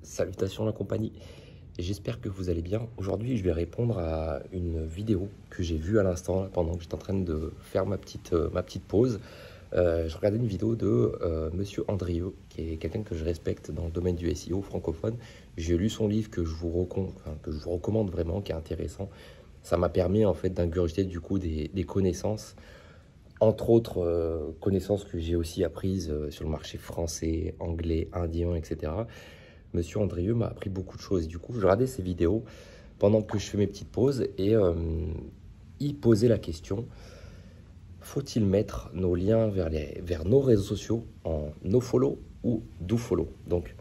Salutations la compagnie, j'espère que vous allez bien. Aujourd'hui, je vais répondre à une vidéo que j'ai vue à l'instant pendant que j'étais en train de faire ma petite pause. Je regardais une vidéo de Monsieur Andrieux, qui est quelqu'un que je respecte dans le domaine du SEO francophone. J'ai lu son livre que je vous recommande vraiment, qui est intéressant. Ça m'a permis en fait d'ingurgiter du coup des connaissances, entre autres connaissances que j'ai aussi apprises sur le marché français, anglais, indien, etc. Monsieur Andrieux m'a appris beaucoup de choses. Du coup, je regardais ses vidéos pendant que je fais mes petites pauses et il posait la question: faut-il mettre nos liens vers nos réseaux sociaux en nofollow ou dofollow? Donc,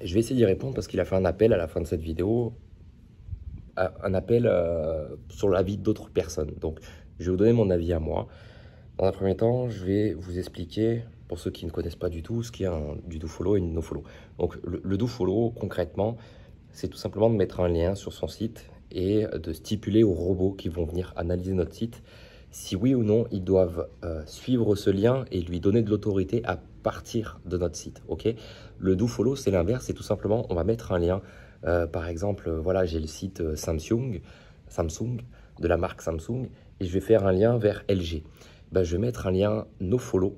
je vais essayer d'y répondre parce qu'il a fait un appel à la fin de cette vidéo, un appel sur l'avis d'autres personnes. Donc, je vais vous donner mon avis à moi. Dans un premier temps, je vais vous expliquer, pour ceux qui ne connaissent pas du tout, ce qu'est du dofollow et une nofollow. Donc, le dofollow, concrètement, c'est tout simplement de mettre un lien sur son site et de stipuler aux robots qui vont venir analyser notre site si oui ou non ils doivent suivre ce lien et lui donner de l'autorité à partir de notre site. Ok, le dofollow, c'est l'inverse, c'est tout simplement, on va mettre un lien. Par exemple, voilà, j'ai le site Samsung, de la marque Samsung, et je vais faire un lien vers LG. Ben, je vais mettre un lien nofollow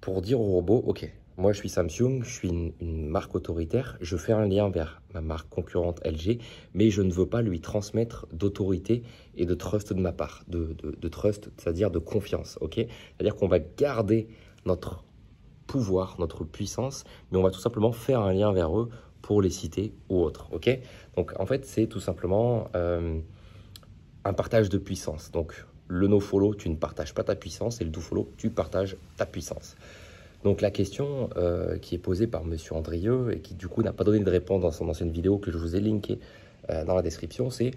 pour dire au robot: ok, moi je suis Samsung, je suis une marque autoritaire, je fais un lien vers ma marque concurrente LG, mais je ne veux pas lui transmettre d'autorité et de trust de ma part, de trust, c'est-à-dire de confiance. Ok, c'est-à-dire qu'on va garder notre pouvoir, notre puissance, mais on va tout simplement faire un lien vers eux pour les citer ou autres. Ok, donc en fait c'est tout simplement un partage de puissance. Donc le nofollow, tu ne partages pas ta puissance, et le dofollow, tu partages ta puissance. Donc la question qui est posée par Monsieur Andrieux et qui du coup n'a pas donné de réponse dans son ancienne vidéo que je vous ai linkée dans la description, c'est: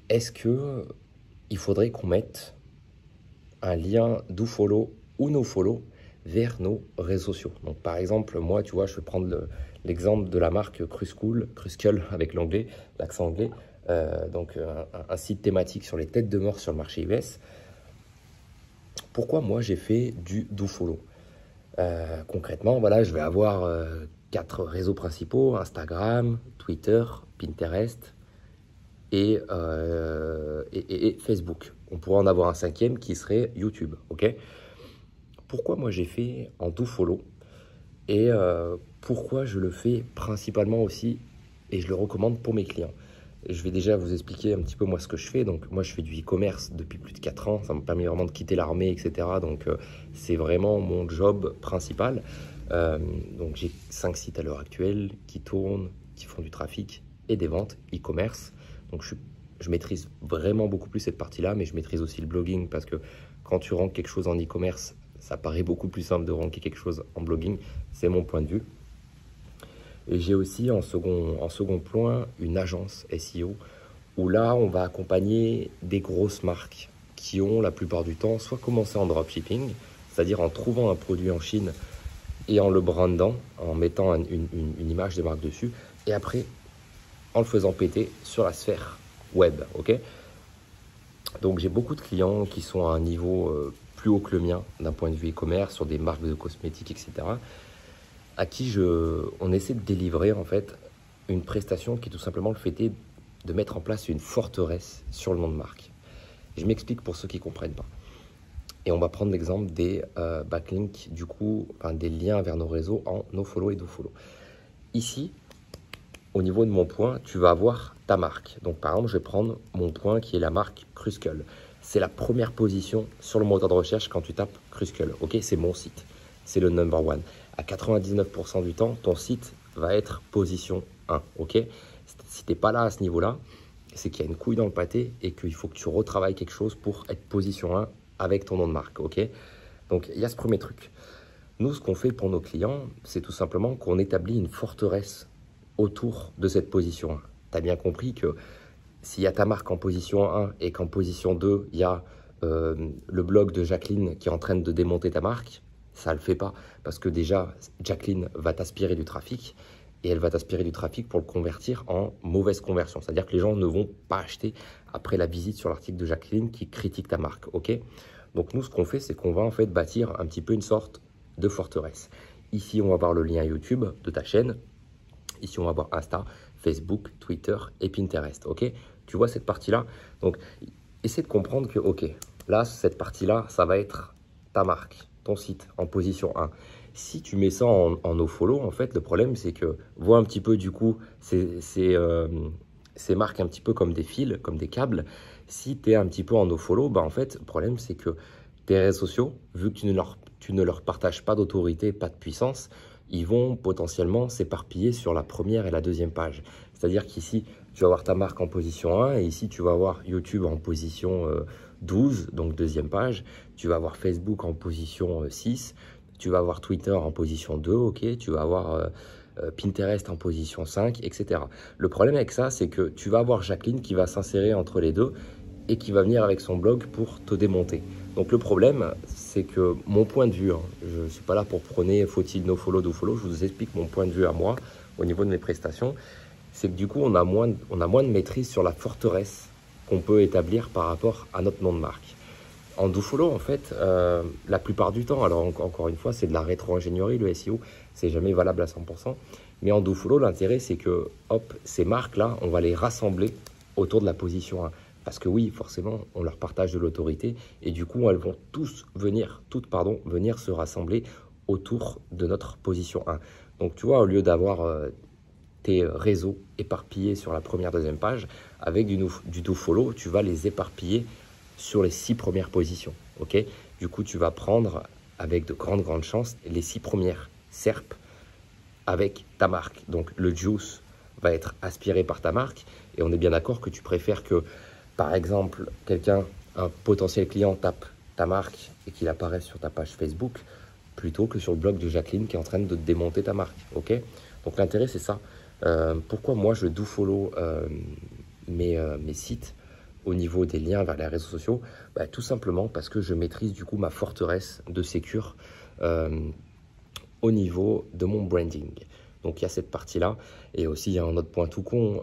est-ce que il faudrait qu'on mette un lien dofollow ou nofollow vers nos réseaux sociaux? Donc par exemple, moi, tu vois, je vais prendre l'exemple de la marque Crucial avec l'anglais, l'accent anglais. Donc un site thématique sur les têtes de mort sur le marché US. Pourquoi moi j'ai fait du dofollow? Concrètement, voilà, je vais avoir 4 réseaux principaux: Instagram, Twitter, Pinterest et Facebook. On pourrait en avoir un 5e qui serait YouTube. Ok, pourquoi moi j'ai fait en dofollow et pourquoi je le fais principalement aussi, et je le recommande pour mes clients? Je vais déjà vous expliquer un petit peu moi ce que je fais. Donc moi je fais du e-commerce depuis plus de 4 ans, ça m'a permis vraiment de quitter l'armée, etc. Donc c'est vraiment mon job principal. Donc j'ai 5 sites à l'heure actuelle qui tournent, qui font du trafic et des ventes e-commerce. Donc je maîtrise vraiment beaucoup plus cette partie-là, mais je maîtrise aussi le blogging, parce que quand tu ranks quelque chose en e-commerce, ça paraît beaucoup plus simple de ranker quelque chose en blogging. C'est mon point de vue. Et j'ai aussi en second point une agence SEO où là on va accompagner des grosses marques qui ont la plupart du temps soit commencé en dropshipping, c'est-à-dire en trouvant un produit en Chine et en le brandant, en mettant une image de marque dessus, et après en le faisant péter sur la sphère web. Ok, donc j'ai beaucoup de clients qui sont à un niveau plus haut que le mien d'un point de vue e-commerce, sur des marques de cosmétiques, etc., à qui on essaie de délivrer en fait une prestation qui est tout simplement le fait de mettre en place une forteresse sur le nom de marque. Je m'explique pour ceux qui ne comprennent pas. Et on va prendre l'exemple des backlinks, du coup, enfin, des liens vers nos réseaux en nofollow et dofollow. Ici, au niveau de mon point, tu vas avoir ta marque. Donc par exemple, je vais prendre mon point qui est la marque Crucial. C'est la première position sur le moteur de recherche quand tu tapes Crucial. Ok, c'est mon site, c'est le number one. À 99% du temps, ton site va être position 1. Ok, si tu n'es pas là à ce niveau-là, c'est qu'il y a une couille dans le pâté et qu'il faut que tu retravailles quelque chose pour être position 1 avec ton nom de marque. Ok, donc il y a ce premier truc. Nous, ce qu'on fait pour nos clients, c'est tout simplement qu'on établit une forteresse autour de cette position 1. Tu as bien compris que s'il y a ta marque en position 1 et qu'en position 2, il y a le blog de Jacqueline qui est en train de démonter ta marque, ça ne le fait pas, parce que déjà, Jacqueline va t'aspirer du trafic, et elle va t'aspirer du trafic pour le convertir en mauvaise conversion. C'est-à-dire que les gens ne vont pas acheter après la visite sur l'article de Jacqueline qui critique ta marque. Ok, donc nous, ce qu'on fait, c'est qu'on va en fait bâtir un petit peu une sorte de forteresse. Ici, on va voir le lien YouTube de ta chaîne. Ici, on va voir Insta, Facebook, Twitter et Pinterest. Ok, tu vois cette partie-là? Donc, essaie de comprendre que, ok, là, cette partie-là, ça va être ta marque, ton site en position 1. Si tu mets ça en nofollow, en fait, le problème, c'est que, vois un petit peu, du coup, ces marques un petit peu comme des fils, comme des câbles. Si tu es un petit peu en nofollow, bah, en fait, le problème, c'est que tes réseaux sociaux, vu que tu ne leur partages pas d'autorité, pas de puissance, ils vont potentiellement s'éparpiller sur la première et la deuxième page. C'est-à-dire qu'ici, tu vas avoir ta marque en position 1 et ici, tu vas avoir YouTube en position 12, donc deuxième page. Tu vas avoir Facebook en position 6. Tu vas avoir Twitter en position 2, ok. Tu vas avoir Pinterest en position 5, etc. Le problème avec ça, c'est que tu vas avoir Jacqueline qui va s'insérer entre les deux et qui va venir avec son blog pour te démonter. Donc le problème, c'est que mon point de vue, hein, je ne suis pas là pour prôner faut-il nofollow, dofollow, je vous explique mon point de vue à moi au niveau de mes prestations, c'est que du coup on a moins de maîtrise sur la forteresse qu'on peut établir par rapport à notre nom de marque. En dofollow, en fait, la plupart du temps, alors encore une fois, c'est de la rétro-ingénierie, le SEO, c'est jamais valable à 100%, mais en dofollow, l'intérêt, c'est que, hop, ces marques-là, on va les rassembler autour de la position 1. Parce que oui, forcément, on leur partage de l'autorité, et du coup, elles vont toutes venir se rassembler autour de notre position 1. Donc, tu vois, au lieu d'avoir tes réseaux éparpillés sur la première, deuxième page, avec du dofollow, tu vas les éparpiller sur les 6 premières positions, ok? Du coup, tu vas prendre, avec de grandes chances, les 6 premières SERP avec ta marque. Donc, le juice va être aspiré par ta marque, et on est bien d'accord que tu préfères que, par exemple, un potentiel client tape ta marque et qu'il apparaisse sur ta page Facebook, plutôt que sur le blog de Jacqueline qui est en train de démonter ta marque, ok? Donc, l'intérêt, c'est ça. Pourquoi moi, je dofollow mes sites au niveau des liens vers les réseaux sociaux? Bah, tout simplement parce que je maîtrise du coup ma forteresse de sécurité au niveau de mon branding. Donc il y a cette partie-là. Et aussi il y a un autre point tout con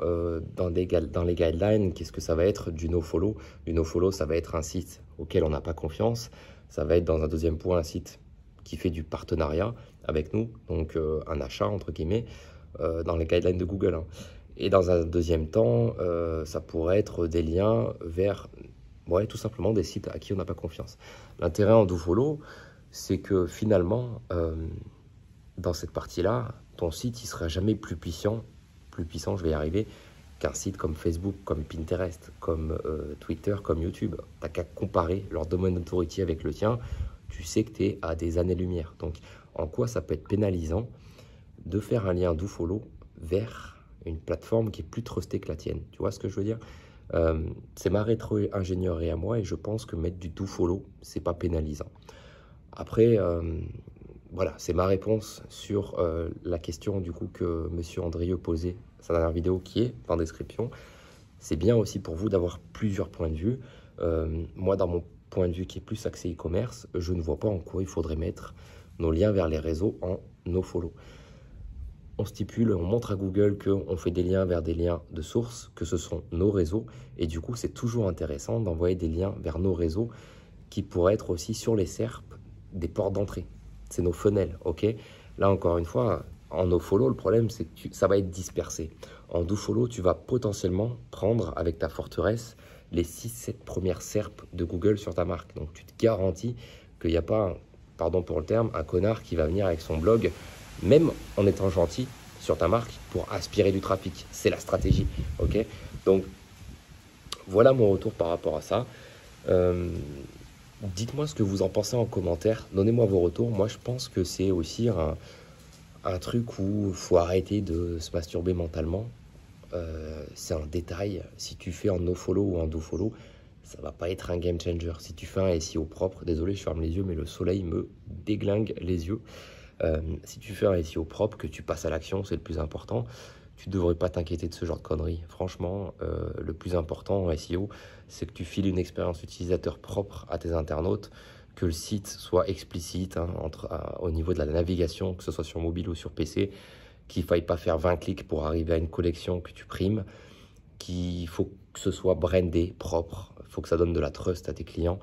dans les guidelines. Qu'est-ce que ça va être du nofollow? Du nofollow, ça va être un site auquel on n'a pas confiance. Ça va être dans un deuxième point un site qui fait du partenariat avec nous, donc un achat entre guillemets, dans les guidelines de Google, hein. Et dans un deuxième temps, ça pourrait être des liens vers, ouais, tout simplement des sites à qui on n'a pas confiance. L'intérêt en dofollow, c'est que finalement, dans cette partie-là, ton site, il sera jamais plus puissant, je vais y arriver, qu'un site comme Facebook, comme Pinterest, comme Twitter, comme YouTube. Tu n'as qu'à comparer leur domaine d'autorité avec le tien, tu sais que tu es à des années-lumière. Donc, en quoi ça peut être pénalisant de faire un lien dofollow vers une plateforme qui est plus trustée que la tienne? Tu vois ce que je veux dire? C'est ma rétro-ingénierie à moi et je pense que mettre du dofollow, c'est pas pénalisant. Après, voilà, c'est ma réponse sur la question du coup que Monsieur Andrieux posait sa dernière vidéo qui est en description. C'est bien aussi pour vous d'avoir plusieurs points de vue. Moi, dans mon point de vue qui est plus axé e-commerce, je ne vois pas en quoi il faudrait mettre nos liens vers les réseaux en nofollow. On stipule, on montre à Google qu'on fait des liens vers des liens de source, que ce sont nos réseaux. Et du coup, c'est toujours intéressant d'envoyer des liens vers nos réseaux qui pourraient être aussi sur les SERP des portes d'entrée. C'est nos funnels, ok? Là, encore une fois, en nofollow, le problème, c'est que ça va être dispersé. En dofollow, tu vas potentiellement prendre avec ta forteresse les 6-7 premières SERP de Google sur ta marque. Donc, tu te garantis qu'il n'y a pas, pardon pour le terme, un connard qui va venir avec son blog, même en étant gentil sur ta marque, pour aspirer du trafic. C'est la stratégie, ok? Donc, voilà mon retour par rapport à ça. Dites-moi ce que vous en pensez en commentaire. Donnez-moi vos retours. Moi, je pense que c'est aussi un truc où il faut arrêter de se masturber mentalement. C'est un détail. Si tu fais en nofollow ou en dofollow, ça va pas être un game changer. Si tu fais un SEO propre, désolé, je ferme les yeux, mais le soleil me déglingue les yeux. Si tu fais un SEO propre, que tu passes à l'action, c'est le plus important. Tu ne devrais pas t'inquiéter de ce genre de conneries. Franchement, le plus important en SEO, c'est que tu files une expérience utilisateur propre à tes internautes, que le site soit explicite au niveau de la navigation, que ce soit sur mobile ou sur PC, qu'il ne faille pas faire 20 clics pour arriver à une collection que tu primes, qu'il faut que ce soit brandé, propre, il faut que ça donne de la trust à tes clients,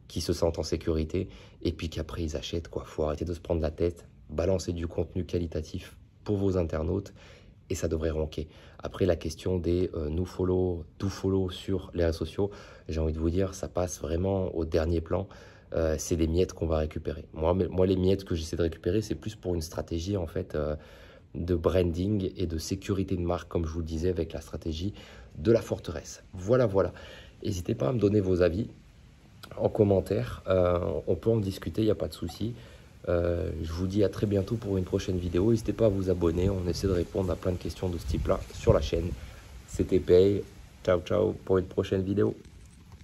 qui se sentent en sécurité, et puis qu'après ils achètent, quoi. Faut arrêter de se prendre la tête, balancer du contenu qualitatif pour vos internautes, et ça devrait ranker. Après, la question des nous follow, do follow sur les réseaux sociaux, j'ai envie de vous dire, ça passe vraiment au dernier plan. C'est des miettes qu'on va récupérer. Moi, les miettes que j'essaie de récupérer, c'est plus pour une stratégie en fait de branding et de sécurité de marque, comme je vous le disais, avec la stratégie de la forteresse. Voilà, voilà. N'hésitez pas à me donner vos avis en commentaire. On peut en discuter, il n'y a pas de souci. Je vous dis à très bientôt pour une prochaine vidéo. N'hésitez pas à vous abonner. On essaie de répondre à plein de questions de ce type-là sur la chaîne. C'était Pay. Ciao, ciao pour une prochaine vidéo.